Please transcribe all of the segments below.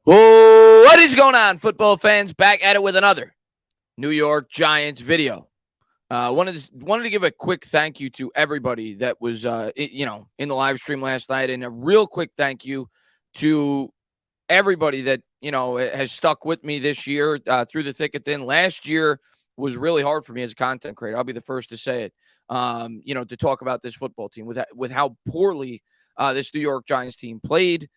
Oh, what is going on, football fans? Back at it with another New York Giants video. Wanted to give a quick thank you to everybody that was in the live stream last night, and a real quick thank you to everybody that has stuck with me this year through the thick and thin. Last year was really hard for me as a content creator. I'll be the first to say it. To talk about this football team with how poorly this New York Giants team played.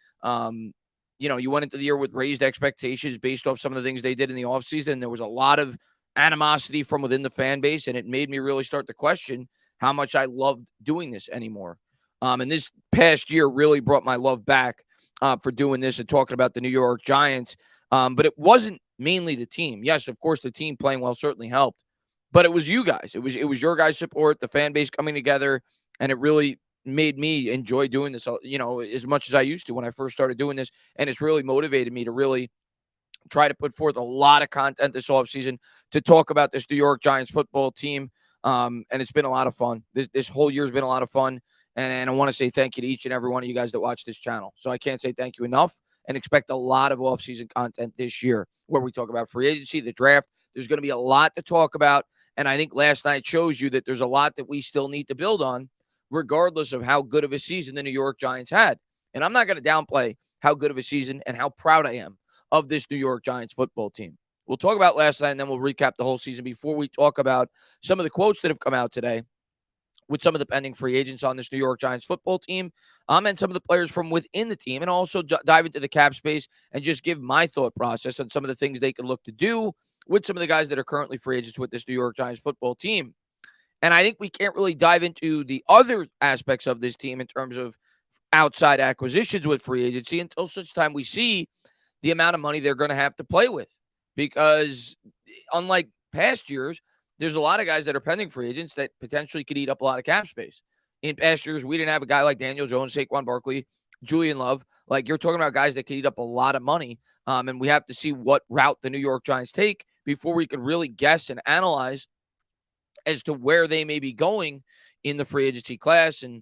You went into the year with raised expectations based off some of the things they did in the offseason. There was a lot of animosity from within the fan base, and it made me really start to question how much I loved doing this anymore. And this past year really brought my love back for doing this and talking about the New York Giants. But it wasn't mainly the team. Yes, of course, the team playing well certainly helped, but it was you guys. It was your guys' support, the fan base coming together, and it really made me enjoy doing this, as much as I used to when I first started doing this. And it's really motivated me to really try to put forth a lot of content this offseason to talk about this New York Giants football team. And it's been a lot of fun. This whole year has been a lot of fun. And I want to say thank you to each and every one of you guys that watch this channel. So I can't say thank you enough, and expect a lot of offseason content this year where we talk about free agency, the draft. There's going to be a lot to talk about. And I think last night shows you that there's a lot that we still need to build on, regardless of how good of a season the New York Giants had. And I'm not going to downplay how good of a season and how proud I am of this New York Giants football team. We'll talk about last night, and then we'll recap the whole season before we talk about some of the quotes that have come out today with some of the pending free agents on this New York Giants football team, and some of the players from within the team, and also dive into the cap space and just give my thought process on some of the things they can look to do with some of the guys that are currently free agents with this New York Giants football team. And I think we can't really dive into the other aspects of this team in terms of outside acquisitions with free agency until such time we see the amount of money they're going to have to play with. Because unlike past years, there's a lot of guys that are pending free agents that potentially could eat up a lot of cap space. In past years, we didn't have a guy like Daniel Jones, Saquon Barkley, Julian Love. Like, you're talking about guys that could eat up a lot of money. And we have to see what route the New York Giants take before we could really guess and analyze as to where they may be going in the free agency class and,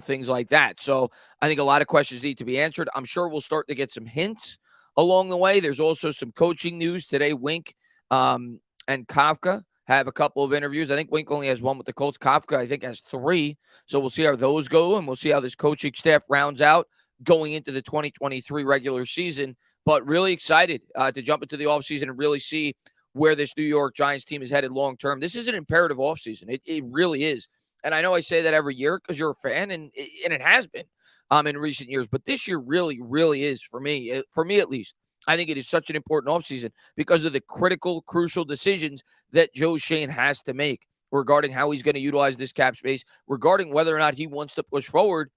things like that. So I think a lot of questions need to be answered. I'm sure we'll start to get some hints along the way. There's also some coaching news today. Wink and Kafka have a couple of interviews. I think Wink only has one with the Colts. Kafka, I think, has three. So we'll see how those go, and we'll see how this coaching staff rounds out going into the 2023 regular season. But really excited to jump into the offseason and really see where this New York Giants team is headed long term. This is an imperative offseason. It really is. And I know I say that every year because you're a fan, and it has been in recent years. But this year really, really is for me at least. I think it is such an important offseason because of the critical, crucial decisions that Joe Schoen has to make regarding how he's going to utilize this cap space, regarding whether or not he wants to push forward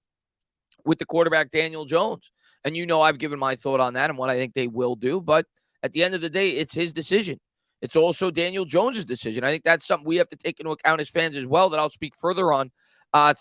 with the quarterback Daniel Jones. And I've given my thought on that and what I think they will do. But at the end of the day, it's his decision. It's also Daniel Jones's decision. I think that's something we have to take into account as fans as well, that I'll speak further on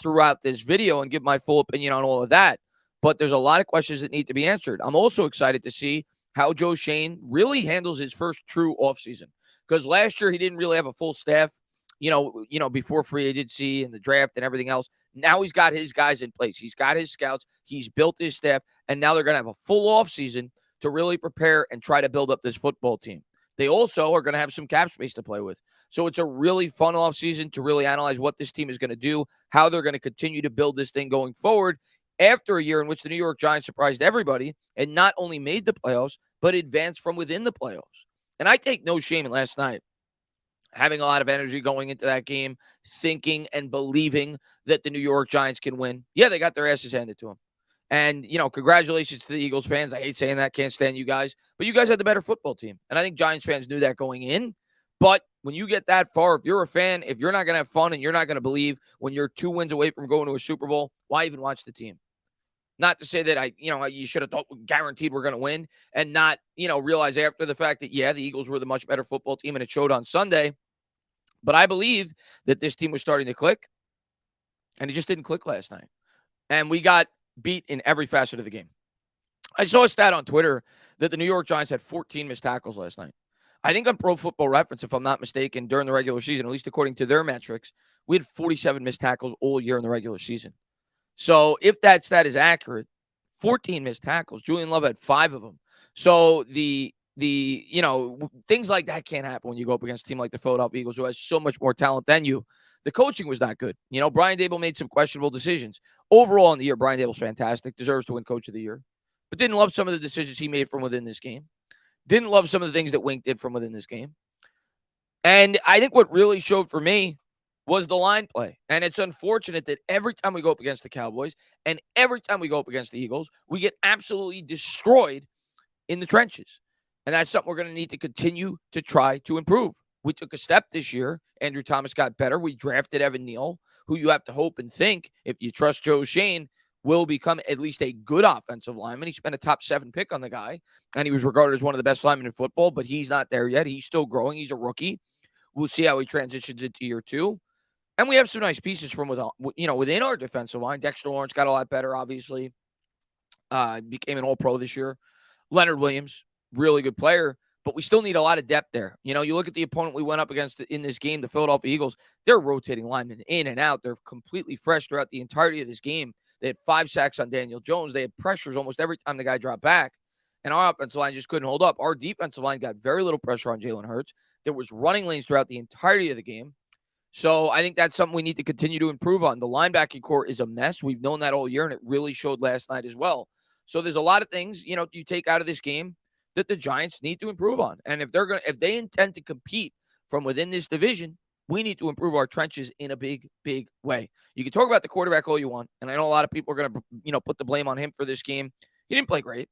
throughout this video and give my full opinion on all of that. But there's a lot of questions that need to be answered. I'm also excited to see how Joe Schoen really handles his first true offseason. Because last year he didn't really have a full staff, before free agency and the draft and everything else. Now he's got his guys in place. He's got his scouts. He's built his staff. And now they're going to have a full offseason to really prepare and try to build up this football team. They also are going to have some cap space to play with. So it's a really fun offseason to really analyze what this team is going to do, how they're going to continue to build this thing going forward after a year in which the New York Giants surprised everybody and not only made the playoffs, but advanced from within the playoffs. And I take no shame in last night having a lot of energy going into that game, thinking and believing that the New York Giants can win. Yeah, they got their asses handed to them. And, congratulations to the Eagles fans. I hate saying that. Can't stand you guys. But you guys had the better football team. And I think Giants fans knew that going in. But when you get that far, if you're a fan, if you're not going to have fun and you're not going to believe when you're 2 wins away from going to a Super Bowl, why even watch the team? Not to say that you should have guaranteed we're going to win and not, realize after the fact that, yeah, the Eagles were the much better football team and it showed on Sunday. But I believed that this team was starting to click, and it just didn't click last night. And we got beat in every facet of the game. I saw a stat on Twitter that the New York Giants had 14 missed tackles last night. I think on Pro Football Reference, if I'm not mistaken, during the regular season, at least according to their metrics, we had 47 missed tackles all year in the regular season. So if that stat is accurate, 14 missed tackles. Julian Love had 5 of them. So things like that can't happen when you go up against a team like the Philadelphia Eagles, who has so much more talent than you. The coaching was not good. Brian Daboll made some questionable decisions. Overall in the year, Brian Daboll's fantastic, deserves to win Coach of the Year, but didn't love some of the decisions he made from within this game. Didn't love some of the things that Wink did from within this game. And I think what really showed for me was the line play. And it's unfortunate that every time we go up against the Cowboys and every time we go up against the Eagles, we get absolutely destroyed in the trenches. And that's something we're going to need to continue to try to improve. We took a step this year. Andrew Thomas got better. We drafted Evan Neal, who you have to hope and think, if you trust Joe Shane, will become at least a good offensive lineman. He spent a top 7 pick on the guy, and he was regarded as one of the best linemen in football, but he's not there yet. He's still growing. He's a rookie. We'll see how he transitions into year 2. And we have some nice pieces from within our defensive line. Dexter Lawrence got a lot better, obviously. Became an All-Pro this year. Leonard Williams, really good player, but we still need a lot of depth there. You look at the opponent we went up against in this game, the Philadelphia Eagles. They're rotating linemen in and out. They're completely fresh throughout the entirety of this game. They had 5 sacks on Daniel Jones. They had pressures almost every time the guy dropped back, and our offensive line just couldn't hold up. Our defensive line got very little pressure on Jalen Hurts. There was running lanes throughout the entirety of the game. So I think that's something we need to continue to improve on. The linebacking core is a mess. We've known that all year, and it really showed last night as well. So there's a lot of things, you take out of this game that the Giants need to improve on. And if they intend to compete from within this division, we need to improve our trenches in a big, big way. You can talk about the quarterback all you want, and I know a lot of people are going to, put the blame on him for this game. He didn't play great.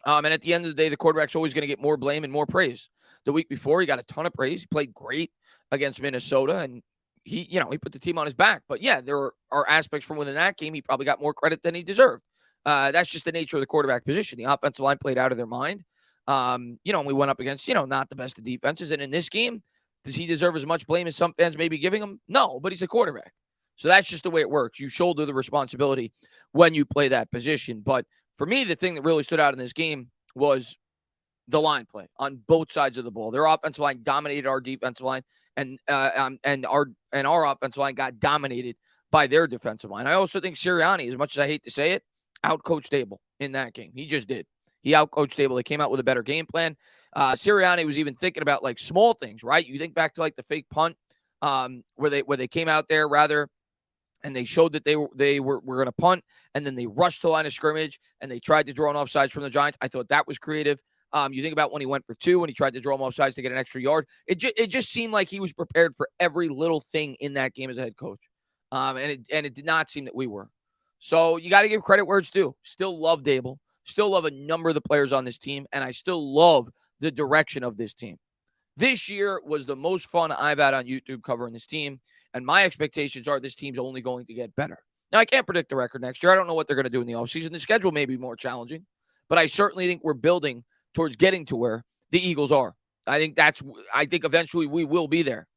And at the end of the day, the quarterback's always going to get more blame and more praise. The week before, he got a ton of praise. He played great against Minnesota, and he put the team on his back. But yeah, there are aspects from within that game he probably got more credit than he deserved. That's just the nature of the quarterback position. The offensive line played out of their mind. And we went up against, not the best of defenses. And in this game, does he deserve as much blame as some fans may be giving him? No, but he's a quarterback. So that's just the way it works. You shoulder the responsibility when you play that position. But for me, the thing that really stood out in this game was the line play on both sides of the ball. Their offensive line dominated our defensive line, and our offensive line got dominated by their defensive line. I also think Sirianni, as much as I hate to say it, outcoached Daboll in that game. He just did. He outcoached Daboll. They came out with a better game plan. Sirianni was even thinking about like small things, right? You think back to like the fake punt, where they came out there rather, and they showed that they were going to punt, and then they rushed to the line of scrimmage and they tried to draw an offsides from the Giants. I thought that was creative. You think about when he went for 2 and he tried to draw them offsides to get an extra yard. It just seemed like he was prepared for every little thing in that game as a head coach. And it did not seem that we were. So you got to give credit where it's due. Still love Daboll. Still love a number of the players on this team. And I still love the direction of this team. This year was the most fun I've had on YouTube covering this team. And my expectations are this team's only going to get better. Now, I can't predict the record next year. I don't know what they're going to do in the offseason. The schedule may be more challenging. But I certainly think we're building towards getting to where the Eagles are. I think eventually we will be there.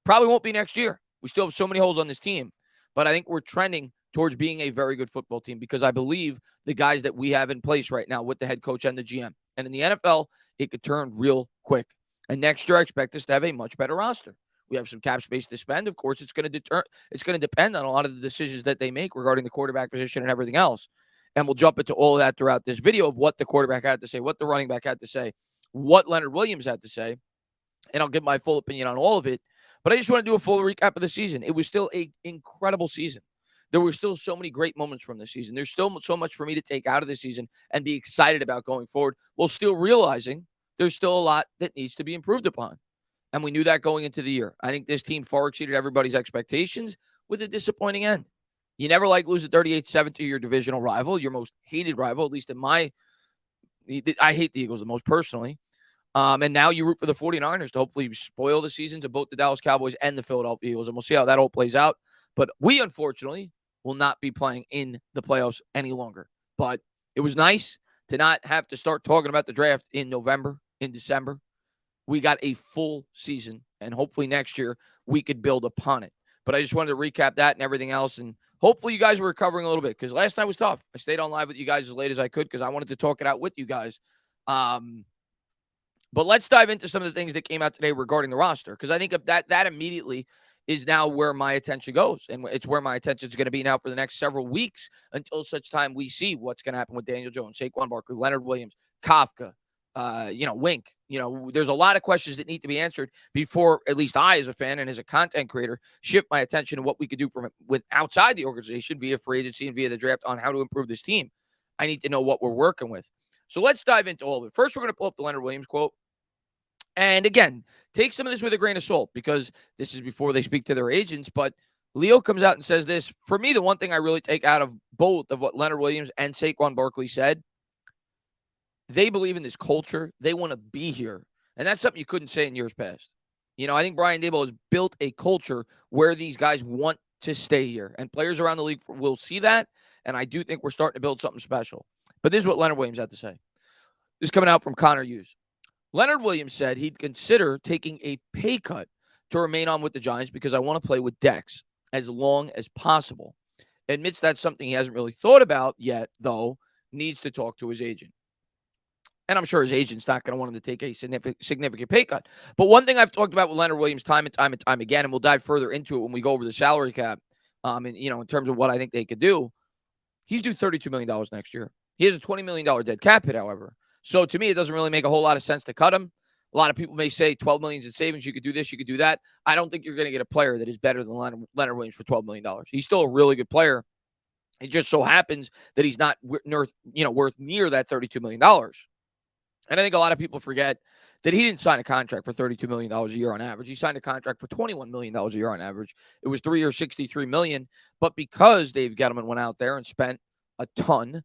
Probably won't be next year. We still have so many holes on this team. But I think we're trending towards being a very good football team because I believe the guys that we have in place right now with the head coach and the GM. And in the NFL, it could turn real quick. And next year, I expect us to have a much better roster. We have some cap space to spend. Of course, it's going to depend on a lot of the decisions that they make regarding the quarterback position and everything else. And we'll jump into all of that throughout this video of what the quarterback had to say, what the running back had to say, what Leonard Williams had to say. And I'll give my full opinion on all of it. But I just want to do a full recap of the season. It was still an incredible season. There were still so many great moments from this season. There's still so much for me to take out of this season and be excited about going forward, while still realizing there's still a lot that needs to be improved upon. And we knew that going into the year. I think this team far exceeded everybody's expectations with a disappointing end. You never like losing 38-7 to your divisional rival, your most hated rival, at least in I hate the Eagles the most personally. And now you root for the 49ers to hopefully spoil the seasons of both the Dallas Cowboys and the Philadelphia Eagles. And we'll see how that all plays out. But we, unfortunately, will not be playing in the playoffs any longer. But it was nice to not have to start talking about the draft in November, in December. We got a full season, and hopefully next year we could build upon it. But I just wanted to recap that and everything else, and hopefully you guys were recovering a little bit because last night was tough. I stayed on live with you guys as late as I could because I wanted to talk it out with you guys. But let's dive into some of the things that came out today regarding the roster because I think of that immediately is now where my attention goes, and it's where my attention is going to be now for the next several weeks until such time we see what's going to happen with Daniel Jones, Saquon Barkley, Leonard Williams, Kafka, Wink. There's a lot of questions that need to be answered before at least I, as a fan and as a content creator, shift my attention to what we could do with outside the organization via free agency and via the draft on how to improve this team. I need to know what we're working with. So let's dive into all of it. First, we're going to pull up the Leonard Williams quote. And again, take some of this with a grain of salt because this is before they speak to their agents. But Leo comes out and says this. For me, the one thing I really take out of both of what Leonard Williams and Saquon Barkley said, they believe in this culture. They want to be here. And that's something you couldn't say in years past. I think Brian Daboll has built a culture where these guys want to stay here. And players around the league will see that. And I do think we're starting to build something special. But this is what Leonard Williams had to say. This is coming out from Connor Hughes. Leonard Williams said he'd consider taking a pay cut to remain on with the Giants because I want to play with Dex as long as possible. Admits that's something he hasn't really thought about yet, though, needs to talk to his agent. And I'm sure his agent's not going to want him to take a significant pay cut. But one thing I've talked about with Leonard Williams time and time again, and we'll dive further into it when we go over the salary cap, in terms of what I think they could do, he's due $32 million next year. He has a $20 million dead cap hit, however. So to me, it doesn't really make a whole lot of sense to cut him. A lot of people may say $12 million in savings. You could do this, you could do that. I don't think you're going to get a player that is better than Leonard Williams for $12 million. He's still a really good player. It just so happens that he's not worth near that $32 million. And I think a lot of people forget that he didn't sign a contract for $32 million a year on average. He signed a contract for $21 million a year on average. It was 3 years, $63 million. But because Dave Gettleman went out there and spent a ton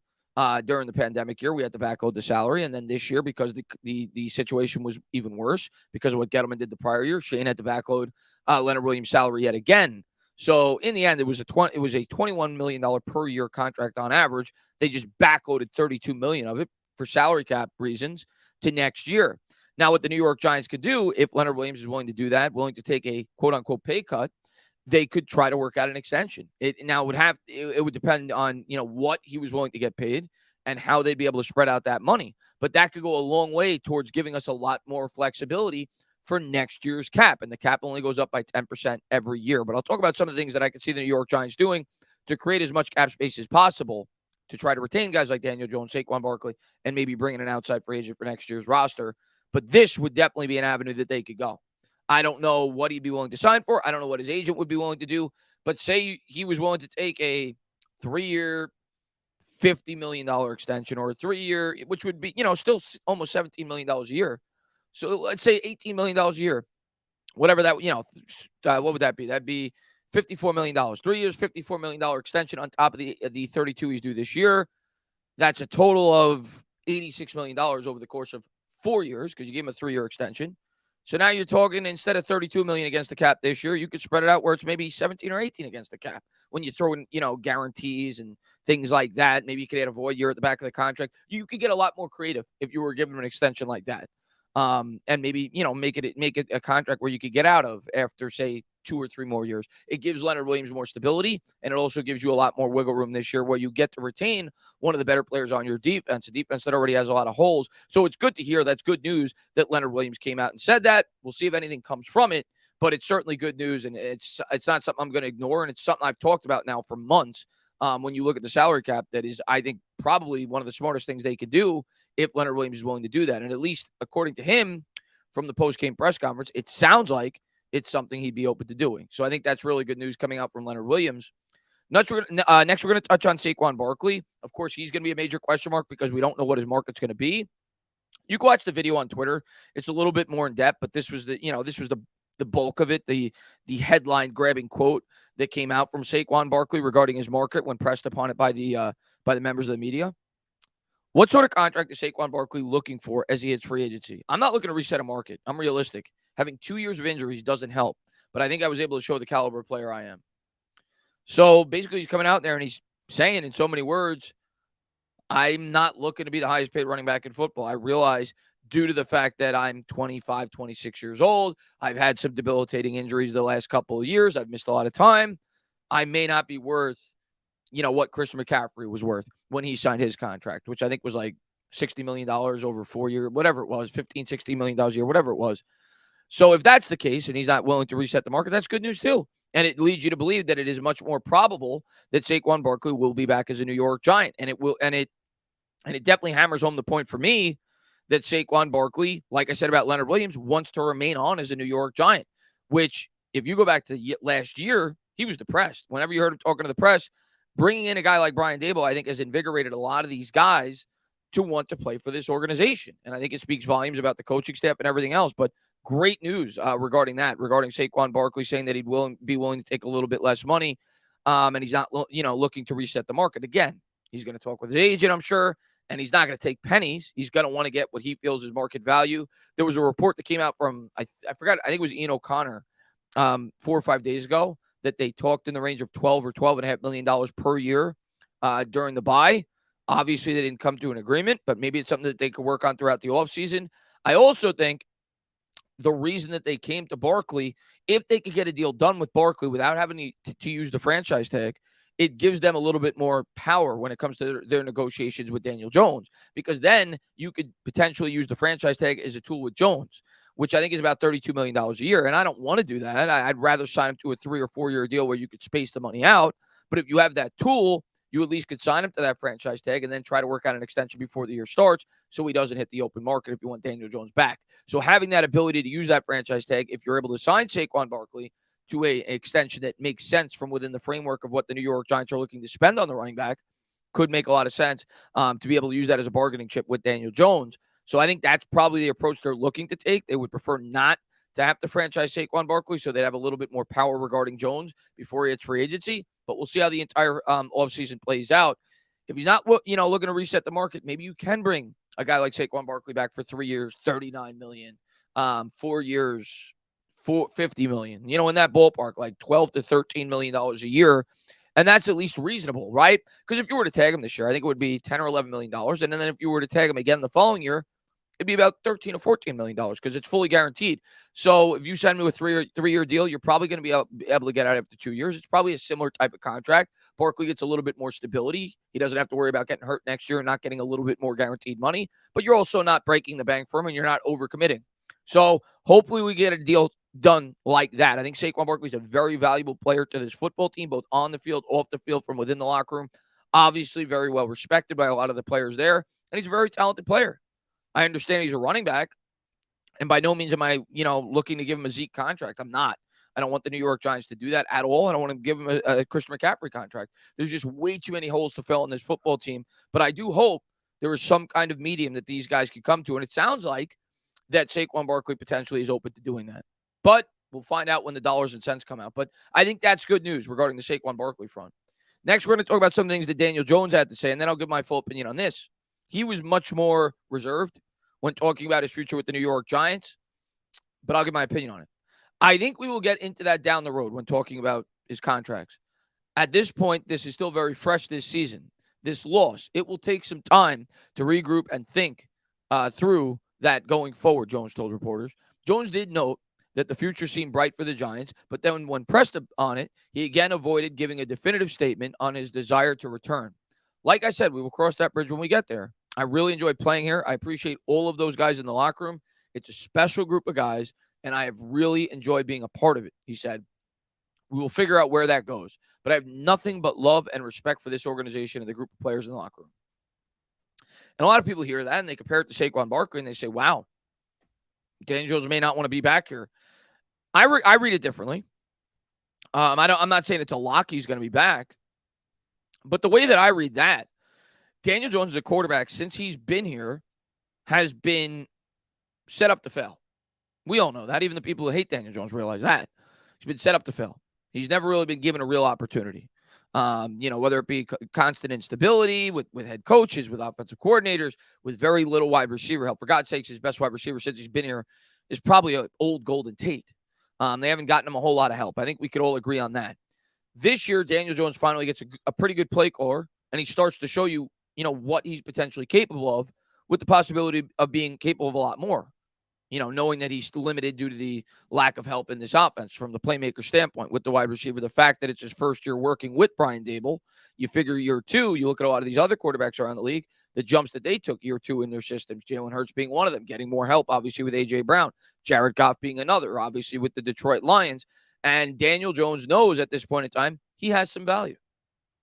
during the pandemic year, we had to backload the salary. And then this year, because the situation was even worse because of what Gettleman did the prior year, Shane had to backload Leonard Williams' salary yet again. So in the end, it was a $21 million per year contract on average. They just backloaded $32 million of it for salary cap reasons to next year. Now, what the New York Giants could do, if Leonard Williams is willing to do that, willing to take a quote-unquote pay cut, they could try to work out an extension. It would depend on what he was willing to get paid and how they'd be able to spread out that money. But that could go a long way towards giving us a lot more flexibility for next year's cap. And the cap only goes up by 10% every year. But I'll talk about some of the things that I could see the New York Giants doing to create as much cap space as possible to try to retain guys like Daniel Jones, Saquon Barkley, and maybe bring in an outside free agent for next year's roster. But this would definitely be an avenue that they could go. I don't know what he'd be willing to sign for. I don't know what his agent would be willing to do. But say he was willing to take a 3-year, $50 million extension or a 3-year, which would be, still almost $17 million a year. So let's say $18 million a year, whatever that, what would that be? That'd be $54 million. 3 years, $54 million extension on top of the 32 he's due this year. That's a total of $86 million over the course of 4 years because you gave him a 3-year extension. So now you're talking, instead of $32 million against the cap this year, you could spread it out where it's maybe 17 or 18 against the cap. When you throw in, guarantees and things like that, maybe you could add a void year at the back of the contract. You could get a lot more creative if you were given an extension like that. And maybe, make it a contract where you could get out of after, say, 2 or 3 more years. It gives Leonard Williams more stability, and it also gives you a lot more wiggle room this year where you get to retain one of the better players on your defense, a defense that already has a lot of holes. So it's good to hear. That's good news that Leonard Williams came out and said that. We'll see if anything comes from it, but it's certainly good news, and it's not something I'm going to ignore, and it's something I've talked about now for months. When you look at the salary cap, that is, I think, probably one of the smartest things they could do if Leonard Williams is willing to do that. And at least according to him from the post-game press conference, it sounds like it's something he'd be open to doing. So I think that's really good news coming out from Leonard Williams. Next, we're going to touch on Saquon Barkley. Of course, he's going to be a major question mark because we don't know what his market's going to be. You can watch the video on Twitter. It's a little bit more in depth, but this was the bulk of it, the headline grabbing quote that came out from Saquon Barkley regarding his market when pressed upon it by the members of the media. What sort of contract is Saquon Barkley looking for as he hits free agency? I'm not looking to reset a market. I'm realistic. Having 2 years of injuries doesn't help, but I think I was able to show the caliber of player I am. So basically, he's coming out there and he's saying in so many words, I'm not looking to be the highest paid running back in football. I realize due to the fact that I'm 25, 26 years old, I've had some debilitating injuries the last couple of years. I've missed a lot of time. I may not be worth, what Christian McCaffrey was worth when he signed his contract, which I think was like $60 million over 4 years, whatever it was, $16 million a year, whatever it was. So if that's the case and he's not willing to reset the market, that's good news too. And it leads you to believe that it is much more probable that Saquon Barkley will be back as a New York Giant. And it definitely hammers home the point for me that Saquon Barkley, like I said about Leonard Williams, wants to remain on as a New York Giant, which if you go back to last year, he was depressed. Whenever you heard him talking to the press, bringing in a guy like Brian Daboll, I think has invigorated a lot of these guys to want to play for this organization. And I think it speaks volumes about the coaching staff and everything else. But great news regarding Saquon Barkley saying that he'd be willing to take a little bit less money. And he's not, looking to reset the market. Again, he's going to talk with his agent, I'm sure, and he's not going to take pennies. He's going to want to get what he feels is market value. There was a report that came out from, I forgot, I think it was Ian O'Connor 4 or 5 days ago, that they talked in the range of $12 or $12.5 million per year during the bye. Obviously, they didn't come to an agreement, but maybe it's something that they could work on throughout the offseason. I also think the reason that they came to Barkley, if they could get a deal done with Barkley without having to use the franchise tag, it gives them a little bit more power when it comes to their negotiations with Daniel Jones, because then you could potentially use the franchise tag as a tool with Jones, which I think is about $32 million a year. And I don't want to do that. I'd rather sign him to a 3 or 4 year deal where you could space the money out. But if you have that tool, you at least could sign him to that franchise tag and then try to work out an extension before the year starts so he doesn't hit the open market if you want Daniel Jones back. So having that ability to use that franchise tag, if you're able to sign Saquon Barkley to an extension that makes sense from within the framework of what the New York Giants are looking to spend on the running back, could make a lot of sense to be able to use that as a bargaining chip with Daniel Jones. So I think that's probably the approach they're looking to take. They would prefer not to have to franchise Saquon Barkley, so they'd have a little bit more power regarding Jones before he hits free agency. But we'll see how the entire offseason plays out. If he's not, looking to reset the market, maybe you can bring a guy like Saquon Barkley back for 3 years, $39 million, 4 years, $50 million, in that ballpark, like $12 to $13 million a year. And that's at least reasonable, right? Because if you were to tag him this year, I think it would be $10 or $11 million. And then if you were to tag him again the following year, it'd be about $13 or $14 million because it's fully guaranteed. So if you send me a three-year deal, you're probably going to be able to get out after 2 years. It's probably a similar type of contract. Barkley gets a little bit more stability. He doesn't have to worry about getting hurt next year and not getting a little bit more guaranteed money. But you're also not breaking the bank for him, and you're not overcommitting. So hopefully we get a deal done like that. I think Saquon Barkley is a very valuable player to this football team, both on the field, off the field, from within the locker room. Obviously very well respected by a lot of the players there, and he's a very talented player. I understand he's a running back, and by no means am I, looking to give him a Zeke contract. I'm not. I don't want the New York Giants to do that at all. I don't want to give him a Christian McCaffrey contract. There's just way too many holes to fill in this football team. But I do hope there is some kind of medium that these guys can come to, and it sounds like that Saquon Barkley potentially is open to doing that. But we'll find out when the dollars and cents come out. But I think that's good news regarding the Saquon Barkley front. Next, we're going to talk about some things that Daniel Jones had to say, and then I'll give my full opinion on this. He was much more reserved when talking about his future with the New York Giants, but I'll give my opinion on it. I think we will get into that down the road when talking about his contracts. At this point, this is still very fresh this season. This loss, it will take some time to regroup and think through that going forward, Jones told reporters. Jones did note that the future seemed bright for the Giants, but then when pressed on it, he again avoided giving a definitive statement on his desire to return. Like I said, we will cross that bridge when we get there. I really enjoyed playing here. I appreciate all of those guys in the locker room. It's a special group of guys, and I have really enjoyed being a part of it, he said. We will figure out where that goes. But I have nothing but love and respect for this organization and the group of players in the locker room. And a lot of people hear that, and they compare it to Saquon Barkley, and they say, wow, Daniel Jones may not want to be back here. I read it differently. I'm not saying it's a lock he's going to be back. But the way that I read that, Daniel Jones, as a quarterback, since he's been here, has been set up to fail. We all know that. Even the people who hate Daniel Jones realize that. He's been set up to fail. He's never really been given a real opportunity. Whether it be constant instability with head coaches, with offensive coordinators, with very little wide receiver help. For God's sakes, his best wide receiver since he's been here is probably an old Golden Tate. They haven't gotten him a whole lot of help. I think we could all agree on that. This year, Daniel Jones finally gets a pretty good play caller, and he starts to show you, what he's potentially capable of, with the possibility of being capable of a lot more. Knowing that he's limited due to the lack of help in this offense from the playmaker standpoint with the wide receiver, the fact that it's his first year working with Brian Daboll. You figure year two, you look at a lot of these other quarterbacks around the league, the jumps that they took year two in their systems, Jalen Hurts being one of them, getting more help, obviously, with A.J. Brown, Jared Goff being another, obviously, with the Detroit Lions. And Daniel Jones knows at this point in time he has some value.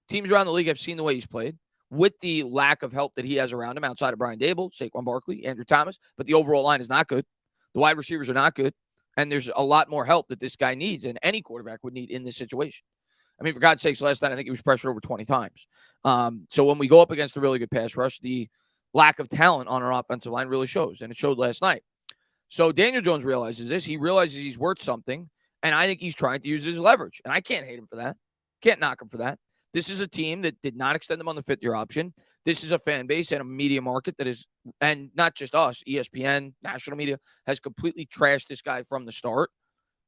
Teams around the league have seen the way he's played. with the lack of help that he has around him outside of Brian Dable, Saquon Barkley, Andrew Thomas, but the overall line is not good. The wide receivers are not good. And there's a lot more help that this guy needs and any quarterback would need in this situation. I mean, for God's sakes, last night I think he was pressured over 20 times. So when we go up against a really good pass rush, the lack of talent on our offensive line really shows, and it showed last night. So Daniel Jones realizes this. He realizes he's worth something, and I think he's trying to use his leverage. And I can't hate him for that. Can't knock him for that. This is a team that did not extend him on the fifth-year option. This is a fan base and a media market that is, and not just us, ESPN, national media, has completely trashed this guy from the start.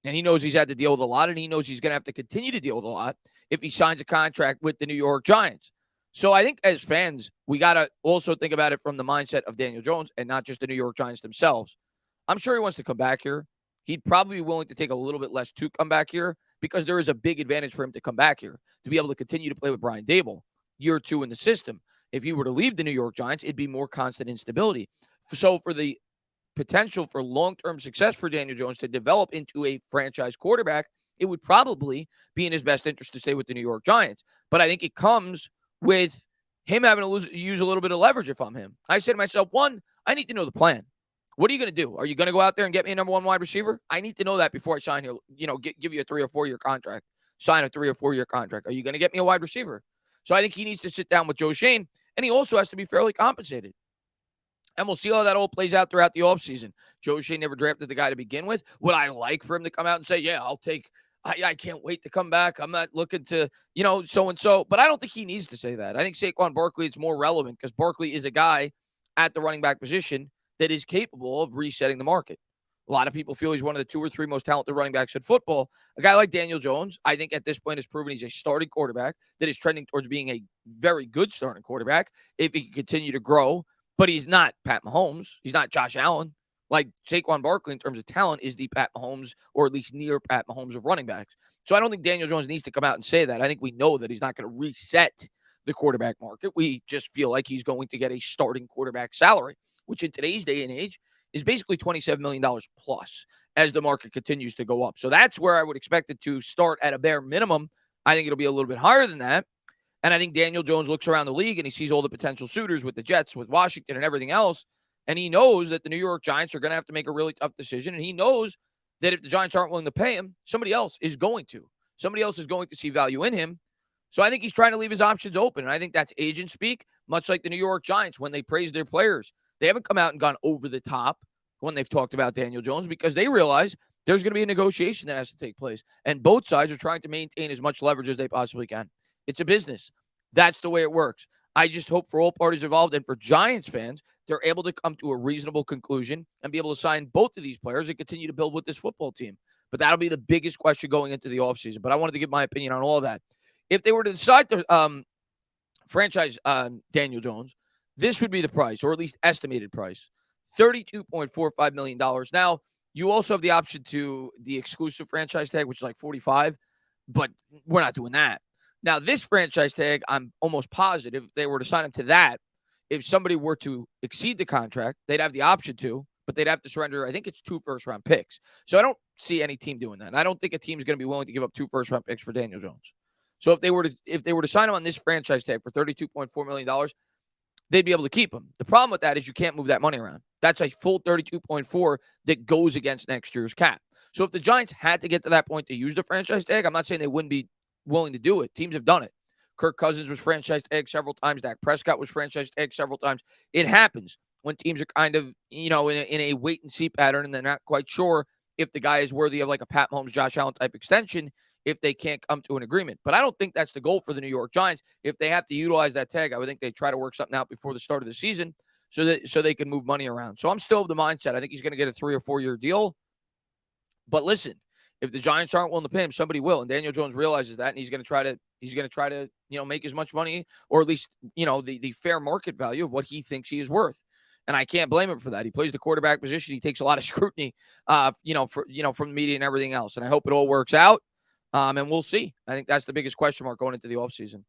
And he knows he's had to deal with a lot, and he knows he's going to have to continue to deal with a lot if he signs a contract with the New York Giants. So I think as fans, we got to also think about it from the mindset of Daniel Jones and not just the New York Giants themselves. I'm sure he wants to come back here. He'd probably be willing to take a little bit less to come back here because there is a big advantage for him to come back here, to be able to continue to play with Brian Dable year two in the system. If he were to leave the New York Giants, it'd be more constant instability. So for the potential for long-term success for Daniel Jones to develop into a franchise quarterback, it would probably be in his best interest to stay with the New York Giants. But I think it comes with him having to use a little bit of leverage if I'm him. I said to myself, one, I need to know the plan. What are you going to do? Are you going to go out there and get me a number one wide receiver? I need to know that before I sign you, give you a 3 or 4 year contract, sign a 3 or 4 year contract. Are you going to get me a wide receiver? So I think he needs to sit down with Joe Schoen, and he also has to be fairly compensated. And we'll see how that all plays out throughout the offseason. Joe Schoen never drafted the guy to begin with. Would I like for him to come out and say, yeah, I'll take – I can't wait to come back. I'm not looking to, so-and-so. But I don't think he needs to say that. I think Saquon Barkley, it's more relevant because Barkley is a guy at the running back position that is capable of resetting the market. A lot of people feel he's one of the 2 or 3 most talented running backs in football. A guy like Daniel Jones, I think at this point has proven he's a starting quarterback that is trending towards being a very good starting quarterback if he can continue to grow. But he's not Pat Mahomes. He's not Josh Allen. Like Saquon Barkley, in terms of talent, is the Pat Mahomes, or at least near Pat Mahomes of running backs. So I don't think Daniel Jones needs to come out and say that. I think we know that he's not going to reset the quarterback market. We just feel like he's going to get a starting quarterback salary, which in today's day and age is basically $27 million plus as the market continues to go up. So that's where I would expect it to start at a bare minimum. I think it'll be a little bit higher than that. And I think Daniel Jones looks around the league and he sees all the potential suitors with the Jets, with Washington and everything else. And he knows that the New York Giants are going to have to make a really tough decision. And he knows that if the Giants aren't willing to pay him, somebody else is going to. Somebody else is going to see value in him. So I think he's trying to leave his options open. And I think that's agent speak, much like the New York Giants when they praise their players. They haven't come out and gone over the top when they've talked about Daniel Jones because they realize there's going to be a negotiation that has to take place. And both sides are trying to maintain as much leverage as they possibly can. It's a business. That's the way it works. I just hope for all parties involved and for Giants fans, they're able to come to a reasonable conclusion and be able to sign both of these players and continue to build with this football team. But that'll be the biggest question going into the offseason. But I wanted to give my opinion on all that. If they were to decide to franchise Daniel Jones, this would be the price, or at least estimated price, $32.45 million. Now, you also have the option to the exclusive franchise tag, which is like $45, but we're not doing that. Now, this franchise tag, I'm almost positive if they were to sign him to that, if somebody were to exceed the contract, they'd have the option to, but they'd have to surrender, I think it's 2 first-round picks. So I don't see any team doing that. And I don't think a team's going to be willing to give up 2 first-round picks for Daniel Jones. So if they were to sign him on this franchise tag for $32.4 million, they'd be able to keep him. The problem with that is you can't move that money around. That's a full 32.4 that goes against next year's cap. So if the Giants had to get to that point to use the franchise tag, I'm not saying they wouldn't be willing to do it. Teams have done it. Kirk Cousins was franchise tag several times. Dak Prescott was franchise tag several times. It happens when teams are kind of, in a wait-and-see pattern and they're not quite sure if the guy is worthy of like a Pat Mahomes, Josh Allen type extension if they can't come to an agreement. But I don't think that's the goal for the New York Giants. If they have to utilize that tag, I would think they try to work something out before the start of the season so they can move money around. So I'm still of the mindset. I think he's going to get a 3 or 4 year deal. But listen, if the Giants aren't willing to pay him, somebody will. And Daniel Jones realizes that, and he's going to try to make as much money, or at least, the fair market value of what he thinks he is worth. And I can't blame him for that. He plays the quarterback position. He takes a lot of scrutiny, from the media and everything else. And I hope it all works out. And we'll see. I think that's the biggest question mark going into the offseason.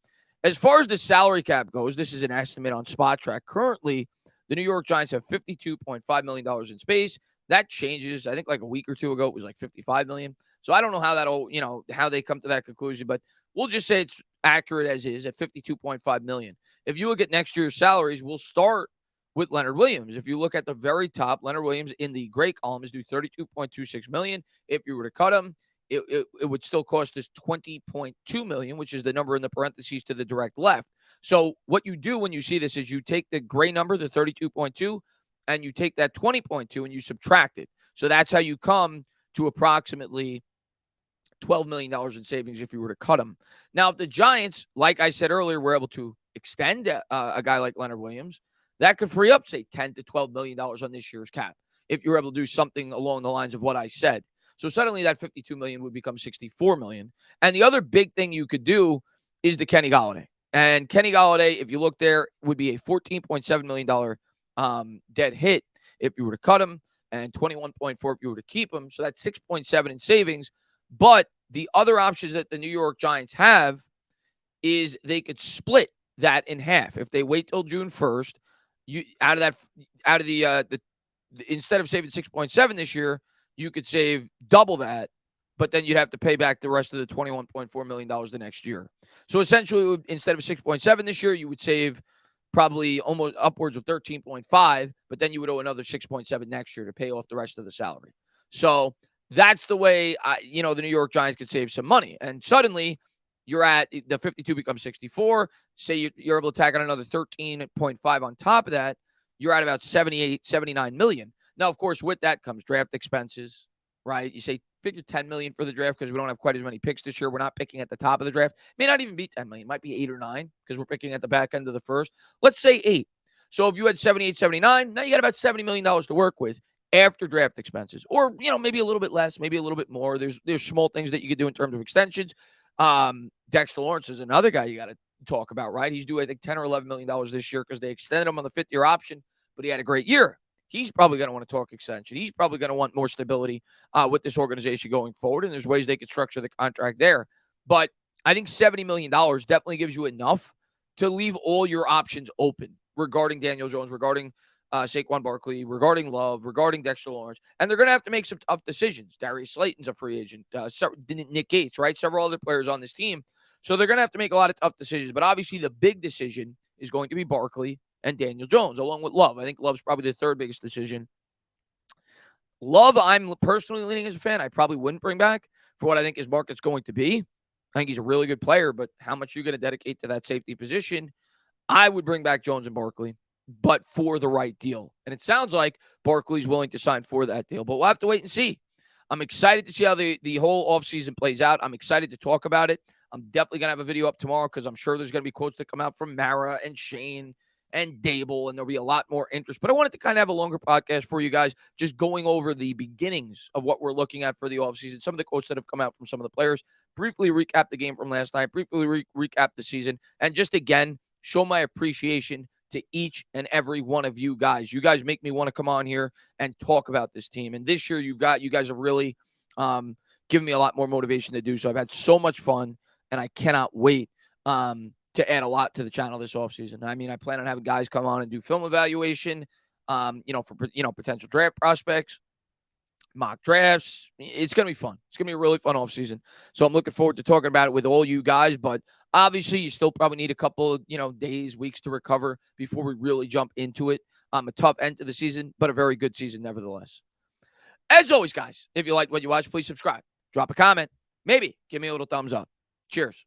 As far as the salary cap goes, this is an estimate on Spot Track. Currently, the New York Giants have $52.5 million in space. That changes. I think like a week or two ago, it was like $55 million. So I don't know how that'll, how they come to that conclusion, but we'll just say it's accurate as is at $52.5 million. If you look at next year's salaries, we'll start with Leonard Williams. If you look at the very top, Leonard Williams in the gray column is due $32.26 million. If you were to cut him, it would still cost us $20.2 million, which is the number in the parentheses to the direct left. So what you do when you see this is you take the gray number, the 32.2, and you take that 20.2 and you subtract it. So that's how you come to approximately $12 million in savings if you were to cut him. Now, if the Giants, like I said earlier, were able to extend a guy like Leonard Williams, that could free up, say, $10 to $12 million on this year's cap if you're able to do something along the lines of what I said. So suddenly that $52 million would become $64 million. And the other big thing you could do is the Kenny Golladay. And Kenny Golladay, if you look there, would be a $14.7 million dead hit if you were to cut him, and 21.4 if you were to keep him. So that's 6.7 in savings. But the other options that the New York Giants have is they could split that in half. If they wait till June 1st, instead of saving 6.7 this year, you could save double that, but then you'd have to pay back the rest of the $21.4 million the next year. So essentially, instead of 6.7 this year, you would save probably almost upwards of 13.5, but then you would owe another 6.7 next year to pay off the rest of the salary. So that's the way, the New York Giants could save some money. And suddenly you're at the 52 becomes 64. Say you're able to tack on another 13.5 on top of that. You're at about 79 million. Now, of course, with that comes draft expenses, right? You say figure 10 million for the draft because we don't have quite as many picks this year. We're not picking at the top of the draft. May not even be 10 million. It might be 8 or 9 because we're picking at the back end of the first. Let's say 8. So if you had 78, 79, now you got about $70 million to work with after draft expenses, or, maybe a little bit less, maybe a little bit more. There's small things that you could do in terms of extensions. Dexter Lawrence is another guy you got to talk about, right? He's due, I think, $10 or $11 million this year because they extended him on the 5th-year option, but he had a great year. He's probably going to want to talk extension. He's probably going to want more stability with this organization going forward, and there's ways they could structure the contract there. But I think $70 million definitely gives you enough to leave all your options open regarding Daniel Jones, regarding Saquon Barkley, regarding Love, regarding Dexter Lawrence. And they're going to have to make some tough decisions. Darius Slayton's a free agent. Nick Gates, right? Several other players on this team. So they're going to have to make a lot of tough decisions. But obviously the big decision is going to be Barkley and Daniel Jones, along with Love. I think Love's probably the third biggest decision. Love, I'm personally leaning as a fan. I probably wouldn't bring back for what I think his market's going to be. I think he's a really good player, but how much you're going to dedicate to that safety position, I would bring back Jones and Barkley, but for the right deal. And it sounds like Barkley's willing to sign for that deal, but we'll have to wait and see. I'm excited to see how the whole offseason plays out. I'm excited to talk about it. I'm definitely going to have a video up tomorrow because I'm sure there's going to be quotes that come out from Mara and Shane and Dable, and there'll be a lot more interest. But I wanted to kind of have a longer podcast for you guys, just going over the beginnings of what we're looking at for the offseason, some of the quotes that have come out from some of the players, briefly recap the game from last night, briefly recap the season, and just, again, show my appreciation to each and every one of you guys. You guys make me want to come on here and talk about this team. And this year, you guys have really given me a lot more motivation to do so. I've had so much fun, and I cannot wait to add a lot to the channel this offseason. I mean, I plan on having guys come on and do film evaluation, for potential draft prospects, mock drafts. It's going to be fun. It's going to be a really fun offseason. So I'm looking forward to talking about it with all you guys. But obviously, you still probably need a couple, days, weeks to recover before we really jump into it. A tough end to the season, but a very good season nevertheless. As always, guys, if you like what you watch, please subscribe. Drop a comment. Maybe give me a little thumbs up. Cheers.